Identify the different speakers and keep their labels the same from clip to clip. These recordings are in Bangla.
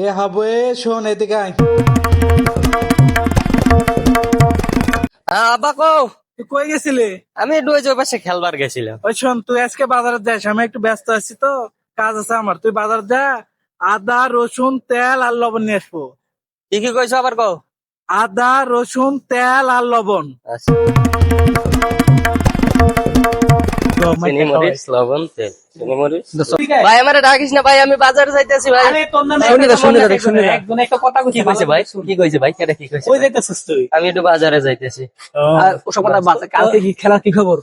Speaker 1: এ হাবু শোন এদিকে আয়।
Speaker 2: আব্বা কও।
Speaker 1: তুই কই গেছিলি?
Speaker 2: আমি একটু ওই যে ওই পাশে খেলবার গেছিলাম।
Speaker 1: ওই শোন, তুই আজকে বাজারে যাস, আমি একটু ব্যস্ত আছি তো, কাজ আছে আমার। তুই বাজার যা, আদা রসুন তেল আর লবণ নিয়ে আসবো।
Speaker 2: কি কি কইছো আবার কও।
Speaker 1: আদা রসুন তেল আর লবণ।
Speaker 2: আচ্ছা। চিনি মরিচ লবণ তেল চিনি মরিচ। ভাই আমারে ডাকিস না ভাই, আমি বাজারে যাইতেছি ভাই।
Speaker 3: একজন একটা কথা
Speaker 2: কি কইছে ভাই? কি কইছে ভাই? কেডা কি কইছে?
Speaker 3: কই যাইতেছিস তুই?
Speaker 2: আমি একটু বাজারে যাইতেছি।
Speaker 3: আর ওসব কথা বাদ, কালকে কি খেলার কি খবর?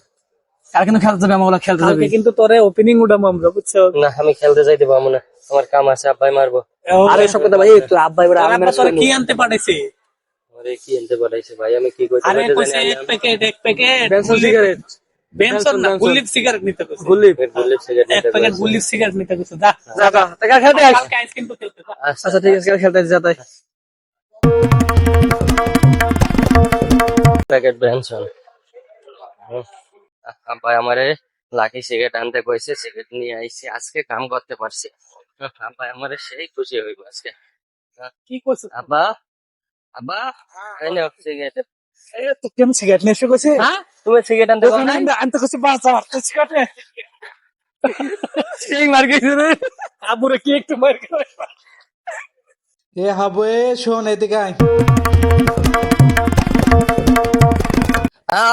Speaker 3: কালকে কিন্তু খেলতে যাবে, আমরা খেলতে যাবে।
Speaker 1: কালকে কিন্তু তোরে ওপেনিং উঠাবো আমরা, বুঝছো?
Speaker 2: না আমি খেলতে যাইতে পারবো না, আমার কাম আছে, আব্বাই মারবো।
Speaker 3: আর এসব কথা ভাই, তুই আব্বা এবার আমি ম্যানেজ করে
Speaker 1: কি
Speaker 3: নিব।
Speaker 1: আনতে পাঠাইছে?
Speaker 2: আরে কি আনতে পাঠাইছে ভাই, আমি কি কইতে
Speaker 1: আরে
Speaker 2: পারতে
Speaker 1: কইছে
Speaker 2: জানি
Speaker 1: এক প্যাকেট
Speaker 3: বেনসন সিগারেট,
Speaker 1: বেনসন না, গুলিপ সিগারেট নিতে কইছে।
Speaker 3: গুলিপ।
Speaker 2: গুলিপ সিগারেট
Speaker 1: এক প্যাকেট গুলিপ সিগারেট নিতে কইছে। যা
Speaker 3: যা যা, টাকা খেলতে আস।
Speaker 1: কালকে আইস কিন্তু খেলতে যা।
Speaker 3: আচ্ছা ঠিক আছে, কাল খেলতে যা তাই।
Speaker 2: Packet Benson. আব্বাই আমারে লাকি সিগারেট আনতে কইছে, সিগারেট নিয়ে আইছি, আজকে কাম করতে পারছি। আব্বাই আমারে সেই খুশি হইব আজকে।
Speaker 1: কি কইছে?
Speaker 2: আব্বা আব্বা এই নাও সিগারেট।
Speaker 1: তো কেমন সিগারেট নিয়ে এসে কইছে?
Speaker 2: হ্যাঁ তুমি সিগারেট আনতে পারো না?
Speaker 1: আনতে কইছে বাঁচা, তো সিগারেট নে।
Speaker 3: সেই মার গেছে রে।
Speaker 1: আবুরে কি একটু মার খাওয়াই। এ হাবু শোন এদিকে আয়।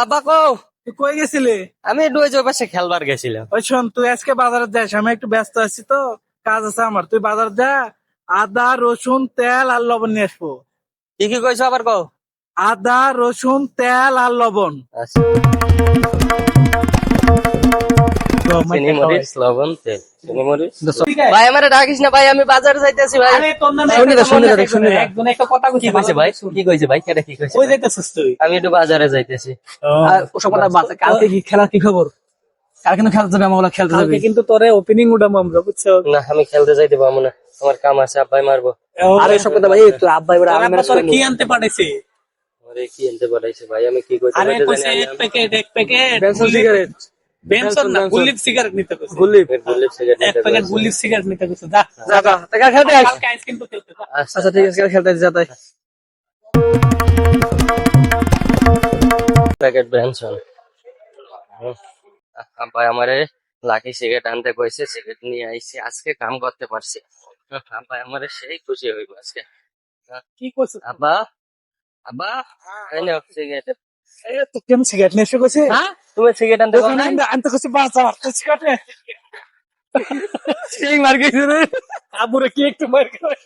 Speaker 2: আব্বা কও।
Speaker 1: তুই কই গেছিলি?
Speaker 2: আমি একটু ওই যে ওই পাশে খেলবার গেছিলাম।
Speaker 1: ওই শোন, তুই আজকে বাজারে যাস, আমি একটু ব্যস্ত আছি তো, কাজ আছে আমার। তুই বাজার যা, আদা রসুন তেল আর লবণ নিয়ে আসবো।
Speaker 2: কি কি কইছো আবার কও।
Speaker 1: আদা রসুন তেল আর লবণ।
Speaker 2: আচ্ছা। চিনি মরিচ লবণ তেল চিনি মরিচ। ভাই আমারে ডাকিস না ভাই, আমি বাজারে যাইতেছি ভাই।
Speaker 3: একজন একটা কথা
Speaker 2: কি কইছে ভাই? কি কইছে ভাই? কেডা কি কইছে?
Speaker 3: কই যাইতেছিস তুই?
Speaker 2: আমি একটু বাজারে যাইতেছি।
Speaker 3: আর ওসব কথা বাদ, কালকে কি খেলার কি খবর? কালকে কিন্তু খেলতে যাবে, আমরা খেলতে যাবে।
Speaker 1: কালকে কিন্তু তোরে ওপেনিং উঠাবো আমরা, বুঝছো?
Speaker 2: না আমি খেলতে যাইতে পারবো না, আমার কাম আছে, আব্বাই মারবো।
Speaker 3: আর এসব কথা ভাই, তুই আব্বা এবার আমি ম্যানেজ করে
Speaker 1: কি
Speaker 3: নিব।
Speaker 1: আনতে পাঠাইছে?
Speaker 2: আরে কি আনতে পাঠাইছে ভাই, আমি কি কইতে
Speaker 1: আরে
Speaker 2: পারতে
Speaker 1: কইছে
Speaker 2: জানি
Speaker 1: এক প্যাকেট
Speaker 3: বেনসন সিগারেট,
Speaker 1: বেনসন না, গুলিপ সিগারেট নিতে কইছে।
Speaker 3: গুলিপ।
Speaker 2: গুলিপ সিগারেট
Speaker 1: এক প্যাকেট গুলিপ সিগারেট নিতে কইছে। যা
Speaker 3: যা যা, টাকা খেলতে আস।
Speaker 1: কালকে আইস কিন্তু খেলতে যা।
Speaker 3: আচ্ছা ঠিক আছে, কাল খেলতে যা তাই।
Speaker 2: Packet Benson. আব্বাই আমারে লাকি সিগারেট আনতে কইছে, সিগারেট নিয়ে আইছি, আজকে কাম করতে পারছি। আব্বাই আমারে সেই খুশি হইব আজকে।
Speaker 1: কি কইছে?
Speaker 2: আব্বা আব্বা এই নাও সিগারেট।
Speaker 1: তো কেমন সিগারেট নিয়ে এসে কইছে?
Speaker 2: তুমি সিগারেট আনতে পারো না?
Speaker 1: আনতে কইছে বাঁচা, তো সিগারেট নে।
Speaker 3: সেই মার গেছে রে।
Speaker 1: আবুরে কি একটু মার খাওয়াই।